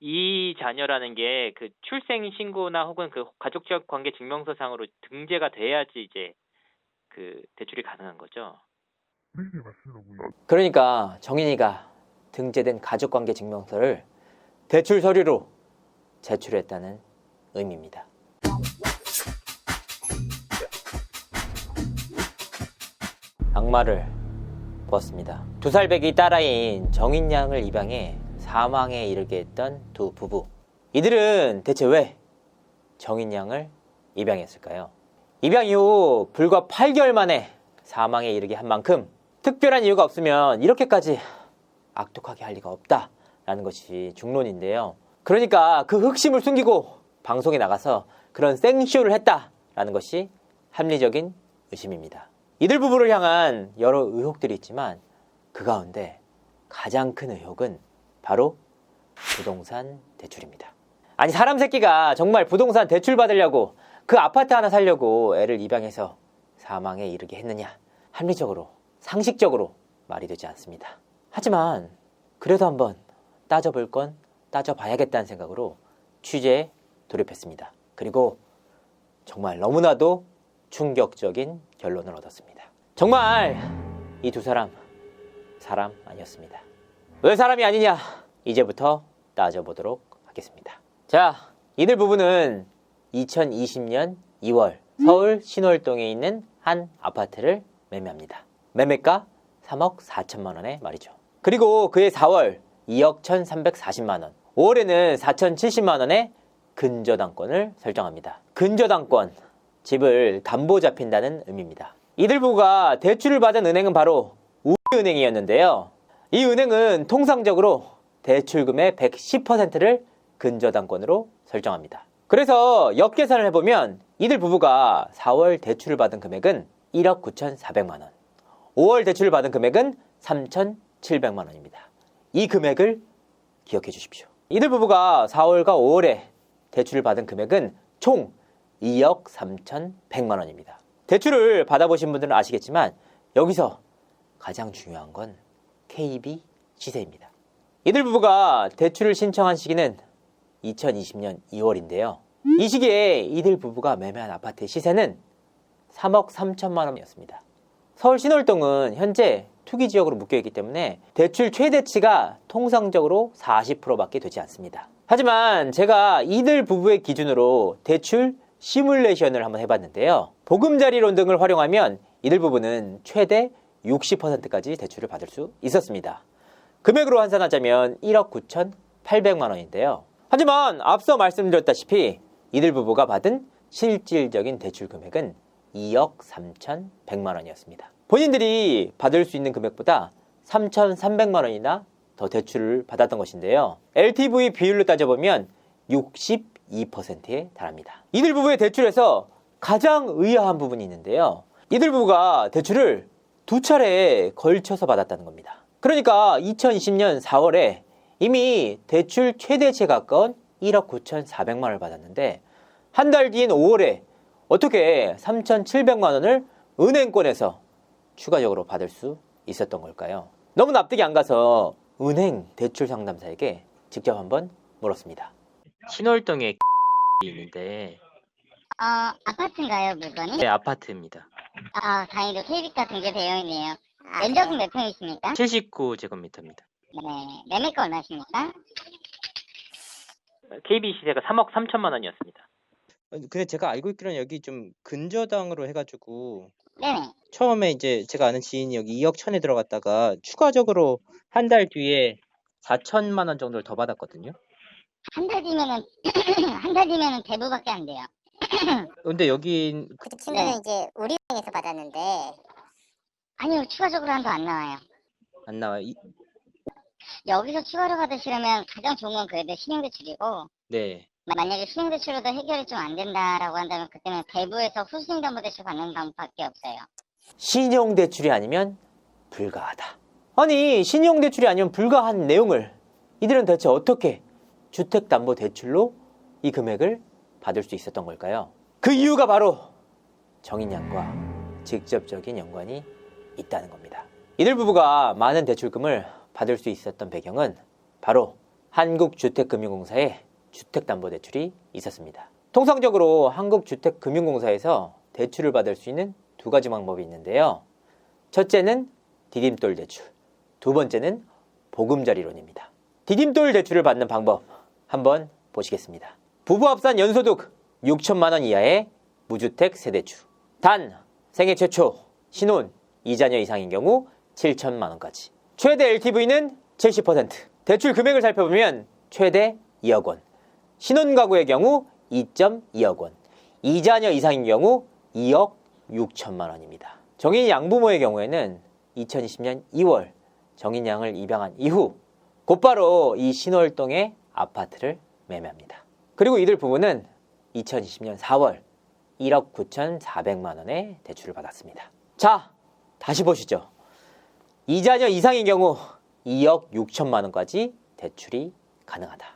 이 자녀라는 게 그 출생 신고나 혹은 그 가족적 관계 증명서상으로 등재가 돼야지 이제 그 대출이 가능한 거죠. 네네, 맞습니다. 그러니까 정인이가 등재된 가족관계 증명서를 대출 서류로 제출했다는 의미입니다. 악마를 보았습니다. 2살 배기 딸아이인 정인 양을 입양해 사망에 이르게 했던 두 부부. 이들은 대체 왜 정인 양을 입양했을까요? 입양 이후 불과 8개월 만에 사망에 이르게 한 만큼 특별한 이유가 없으면 이렇게까지 악독하게 할 리가 없다라는 것이 중론인데요. 그러니까 그 흑심을 숨기고 방송에 나가서 그런 생쇼를 했다라는 것이 합리적인 의심입니다. 이들 부부를 향한 여러 의혹들이 있지만 그 가운데 가장 큰 의혹은 바로 부동산 대출입니다. 아니, 사람 새끼가 정말 부동산 대출 받으려고 그 아파트 하나 살려고 애를 입양해서 사망에 이르게 했느냐? 합리적으로, 상식적으로 말이 되지 않습니다. 하지만 그래도 한번 따져볼 건 따져봐야겠다는 생각으로 취재에 돌입했습니다. 그리고 정말 너무나도 충격적인 결론을 얻었습니다. 정말 이 두 사람 아니었습니다. 왜 사람이 아니냐? 이제부터 따져보도록 하겠습니다. 자, 이들 부부는 2020년 2월 서울 신월동에 있는 한 아파트를 매매합니다. 매매가 3억 4천만 원에 말이죠. 그리고 그해 4월 2억 1,340만 원, 5월에는 4,070만 원의 근저당권을 설정합니다. 근저당권, 집을 담보 잡힌다는 의미입니다. 이들 부부가 대출을 받은 은행은 바로 우리은행이었는데요. 이 은행은 통상적으로 대출금의 110%를 근저당권으로 설정합니다. 그래서 역계산을 해보면 이들 부부가 4월 대출을 받은 금액은 1억 9,400만 원, 5월 대출을 받은 금액은 3,700만 원입니다. 이 금액을 기억해 주십시오. 이들 부부가 4월과 5월에 대출을 받은 금액은 총 2억 3,100만 원입니다. 대출을 받아보신 분들은 아시겠지만 여기서 가장 중요한 건 KB 시세입니다. 이들 부부가 대출을 신청한 시기는 2020년 2월인데요. 이 시기에 이들 부부가 매매한 아파트의 시세는 3억 3천만 원이었습니다. 서울 신월동은 현재 투기지역으로 묶여있기 때문에 대출 최대치가 통상적으로 40%밖에 되지 않습니다. 하지만 제가 이들 부부의 기준으로 대출 시뮬레이션을 한번 해봤는데요. 보금자리론 등을 활용하면 이들 부부는 최대 60%까지 대출을 받을 수 있었습니다. 금액으로 환산하자면 1억 9,800만 원인데요. 하지만 앞서 말씀드렸다시피 이들 부부가 받은 실질적인 대출 금액은 2억 3,100만 원이었습니다. 본인들이 받을 수 있는 금액보다 3,300만 원이나 더 대출을 받았던 것인데요. LTV 비율로 따져보면 62%에 달합니다. 이들 부부의 대출에서 가장 의아한 부분이 있는데요. 이들 부부가 대출을 2차례에 걸쳐서 받았다는 겁니다. 그러니까 2020년 4월에 이미 대출 최대치에 가까운 1억 9,400만 원을 받았는데 한 달 뒤인 5월에 어떻게 3,700만 원을 은행권에서 추가적으로 받을 수 있었던 걸까요? 너무 납득이 안 가서 은행 대출 상담사에게 직접 한번 물었습니다. 신월동에 있는데 아파트인가요, 물건이? 네, 아파트입니다. 다행히도 KB가 등재되어 있네요. 면적은 몇 평이십니까? 79제곱미터입니다. 네. 매매가 얼마십니까? KB 시세가 3억 3천만 원이었습니다. 근데 제가 알고 있기로는 여기 좀 근저당으로 해가지고 네네. 처음에 이제 제가 아는 지인이 여기 2억 1천에 들어갔다가 추가적으로 한 달 뒤에 4천만 원 정도를 더 받았거든요. 한 달 뒤면은, 한 달 뒤면은 대부밖에 안 돼요. 근데 여기 그 친구는 네. 이제 우리은행에서 받았는데 아니요, 추가적으로 한도 안 나와요. 안 나와요. 여기서 추가로 받으시려면 가장 좋은 건 그래도 신용대출이고, 네. 만약에 신용대출로도 해결이 좀 안 된다라고 한다면 그때는 대부에서 후수신담보대출 받는 방법밖에 없어요. 신용대출이 아니면 불가하다. 아니, 신용대출이 아니면 불가한 내용을 이들은 대체 어떻게 주택담보대출로 이 금액을 받을 수 있었던 걸까요? 그 이유가 바로 정인 양과 직접적인 연관이 있다는 겁니다. 이들 부부가 많은 대출금을 받을 수 있었던 배경은 바로 한국주택금융공사에 주택담보대출이 있었습니다. 통상적으로 한국주택금융공사에서 대출을 받을 수 있는 두 가지 방법이 있는데요. 첫째는 디딤돌 대출, 두 번째는 보금자리론입니다. 디딤돌 대출을 받는 방법 한번 보시겠습니다. 부부 합산 연소득 6천만 원 이하의 무주택 세대주, 단 생애 최초 신혼 2자녀 이상인 경우 7천만 원까지, 최대 LTV는 70%, 대출 금액을 살펴보면 최대 2억 원, 신혼가구의 경우 2.2억 원, 2자녀 이상인 경우 2억 6천만 원입니다. 정인 양부모의 경우에는 2020년 2월 정인 양을 입양한 이후 곧바로 이 신월동의 아파트를 매매합니다. 그리고 이들 부부는 2020년 4월 1억 9,400만 원의 대출을 받았습니다. 자, 다시 보시죠. 2자녀 이상인 경우 2억 6천만 원까지 대출이 가능하다.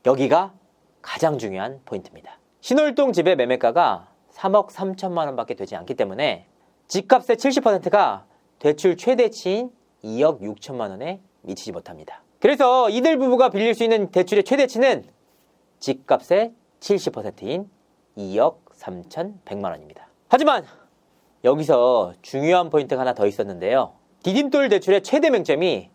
여기가 가장 중요한 포인트입니다. 신월동 집의 매매가가 3억 3천만 원밖에 되지 않기 때문에 집값의 70%가 대출 최대치인 2억 6천만 원에 미치지 못합니다. 그래서 이들 부부가 빌릴 수 있는 대출의 최대치는 집값의 70%인 2억 3,100만 원입니다. 하지만 여기서 중요한 포인트가 하나 더 있었는데요. 디딤돌 대출의 최대 맹점이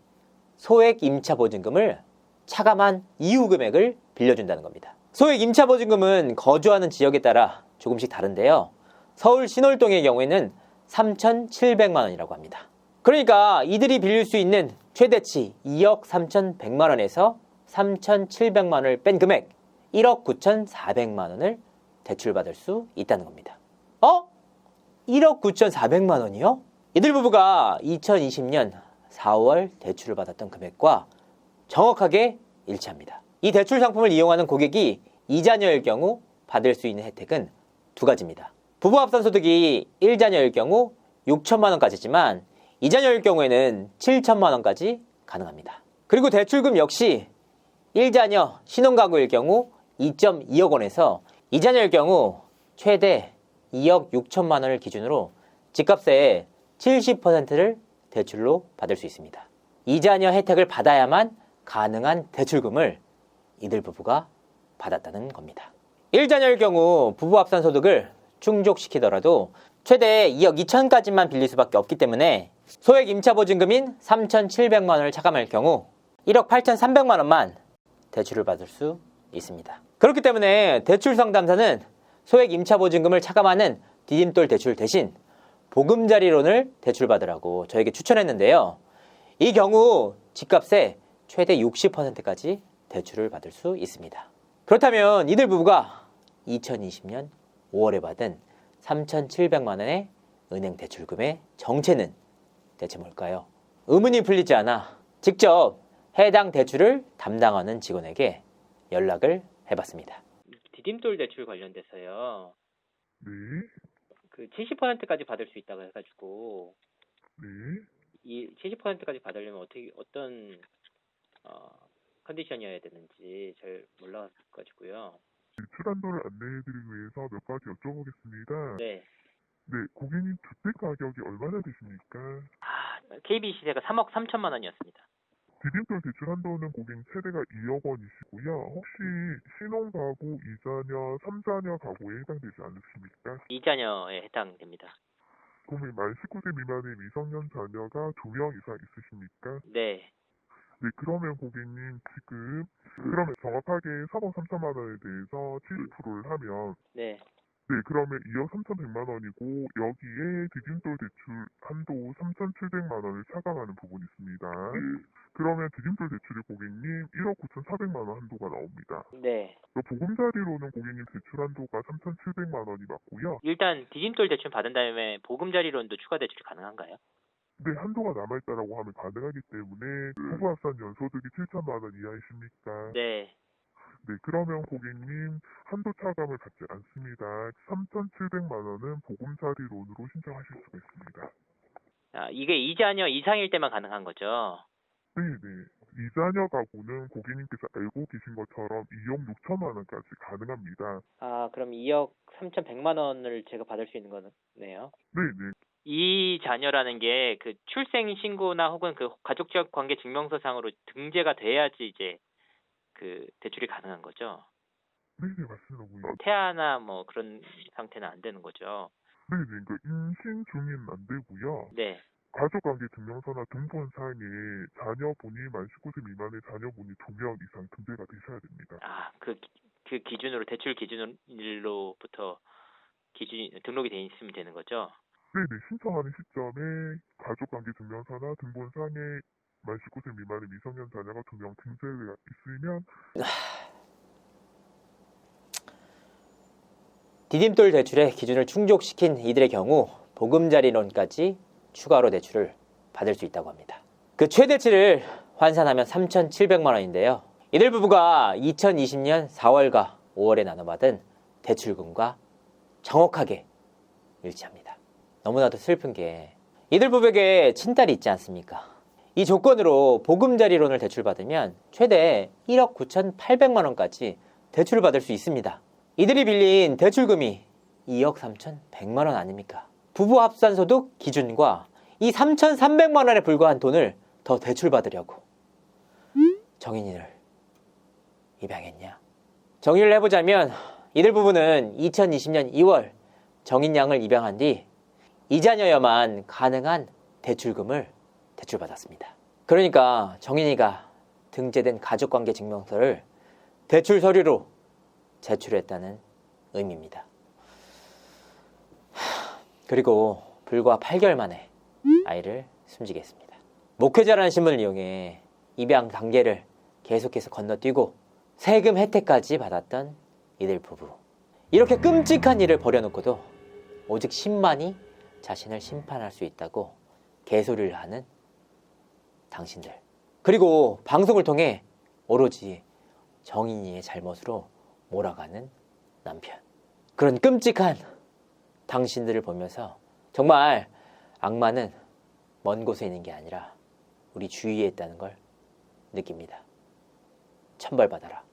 소액 임차보증금을 차감한 이후 금액을 빌려준다는 겁니다. 소액 임차보증금은 거주하는 지역에 따라 조금씩 다른데요. 서울 신월동의 경우에는 3,700만 원이라고 합니다. 그러니까 이들이 빌릴 수 있는 최대치 2억 3,100만 원에서 3,700만 원을 뺀 금액 1억 9,400만 원을 대출받을 수 있다는 겁니다. 1억 9,400만 원이요? 이들 부부가 2020년 4월 대출을 받았던 금액과 정확하게 일치합니다. 이 대출 상품을 이용하는 고객이 2자녀일 경우 받을 수 있는 혜택은 두 가지입니다. 부부 합산 소득이 1자녀일 경우 6천만 원까지지만 2자녀일 경우에는 7천만 원까지 가능합니다. 그리고 대출금 역시 1자녀 신혼가구일 경우 2.2억 원에서 2자녀일 경우 최대 2억 6천만 원을 기준으로 집값의 70%를 대출로 받을 수 있습니다. 2자녀 혜택을 받아야만 가능한 대출금을 이들 부부가 받았다는 겁니다. 1자녀일 경우 부부 합산 소득을 충족시키더라도 최대 2억 2천까지만 빌릴 수밖에 없기 때문에 소액 임차보증금인 3,700만 원을 차감할 경우 1억 8,300만 원만 대출을 받을 수 있습니다. 그렇기 때문에 대출 상담사는 소액 임차보증금을 차감하는 디딤돌 대출 대신 보금자리론을 대출받으라고 저에게 추천했는데요. 이 경우 집값의 최대 60%까지 대출을 받을 수 있습니다. 그렇다면 이들 부부가 2020년 5월에 받은 3,700만 원의 은행 대출금의 정체는 대체 뭘까요? 의문이 풀리지 않아 직접 해당 대출을 담당하는 직원에게 연락을 해봤습니다. 디딤돌 대출 관련돼서요. 네, 그 70%까지 받을 수 있다고 해가지고 네. 이 70%까지 받으려면 어떤 컨디션이어야 되는지 잘 몰라가지고요. 대출 한도를 안내해드리기 위해서 몇 가지 여쭤보겠습니다. 네. 네, 고객님 주택 가격이 얼마나 되십니까? KB 시세가 3억 3천만 원이었습니다. 디딤돌 대출 한도는 고객님 최대가 2억 원이시고요. 혹시 신혼가구, 2자녀, 3자녀 가구에 해당되지 않으십니까? 2자녀에 해당됩니다. 고객님 만 19세 미만의 미성년 자녀가 2명 이상 있으십니까? 네. 네, 그러면 고객님 지금 그러면 정확하게 3억 3천만 원에 대해서 70%를 하면 네. 네, 그러면 2억 3,100만 원이고 여기에 디딤돌 대출 한도 3,700만 원을 차감하는 부분이 있습니다. 그러면 디딤돌 대출이 고객님 1억 9,400만 원 한도가 나옵니다. 네. 보금자리로는 고객님 대출 한도가 3,700만 원이 맞고요. 일단 디딤돌 대출 받은 다음에 보금자리론도 추가 대출이 가능한가요? 네, 한도가 남아있다라고 하면 가능하기 때문에 부부 합산 연소득이 7천만 원 이하이십니까? 네. 네, 그러면 고객님 한도 차감을 받지 않습니다. 3,700만 원은 보금자리론으로 신청하실 수가 있습니다. 이게 2자녀 이상일 때만 가능한 거죠? 네네. 2자녀 가구는 고객님께서 알고 계신 것처럼 2억 6천만 원까지 가능합니다. 그럼 2억 3,100만 원을 제가 받을 수 있는 거네요. 네네. 이 자녀라는 게 그 출생 신고나 혹은 그 가족적 관계 증명서상으로 등재가 돼야지 이제 그 대출이 가능한 거죠. 네네, 맞습니다, 고객님. 태아나 뭐 그런 상태는 안 되는 거죠. 네네, 그러니까 임신 중인 안 되고요. 네. 가족관계 증명서나 등본상에 자녀분이 만 19세 미만의 자녀분이 2명 이상 등재가 되셔야 됩니다. 아, 그 기준으로 대출 기준으로부터 기준이 등록이 돼 있으면 되는 거죠. 네네, 신청하는 시점에 가족관계 증명서나 등본상에 만 19세 미만의 미성년 자녀가 2명 등재가 있으면 디딤돌 대출의 기준을 충족시킨 이들의 경우 보금자리론까지 추가로 대출을 받을 수 있다고 합니다. 그 최대치를 환산하면 3,700만 원인데요. 이들 부부가 2020년 4월과 5월에 나눠받은 대출금과 정확하게 일치합니다. 너무나도 슬픈 게 이들 부부에게 친딸이 있지 않습니까? 이 조건으로 보금자리론을 대출받으면 최대 1억 9,800만 원까지 대출을 받을 수 있습니다. 이들이 빌린 대출금이 2억 3,100만 원 아닙니까? 부부 합산소득 기준과 이 3,300만 원에 불과한 돈을 더 대출받으려고 정인이를 입양했냐? 정리를 해보자면 이들 부부는 2020년 2월 정인 양을 입양한 뒤 이자녀여만 가능한 대출금을 대출받았습니다. 그러니까 정인이가 등재된 가족관계 증명서를 대출 서류로 제출했다는 의미입니다. 그리고 불과 8개월 만에 아이를 숨지게 했습니다. 목회자라는 신분을 이용해 입양 단계를 계속해서 건너뛰고 세금 혜택까지 받았던 이들 부부. 이렇게 끔찍한 일을 벌여놓고도 오직 신만이 자신을 심판할 수 있다고 개소리를 하는 당신들. 그리고 방송을 통해 오로지 정인이의 잘못으로 몰아가는 남편. 그런 끔찍한 당신들을 보면서 정말 악마는 먼 곳에 있는 게 아니라 우리 주위에 있다는 걸 느낍니다. 천벌받아라.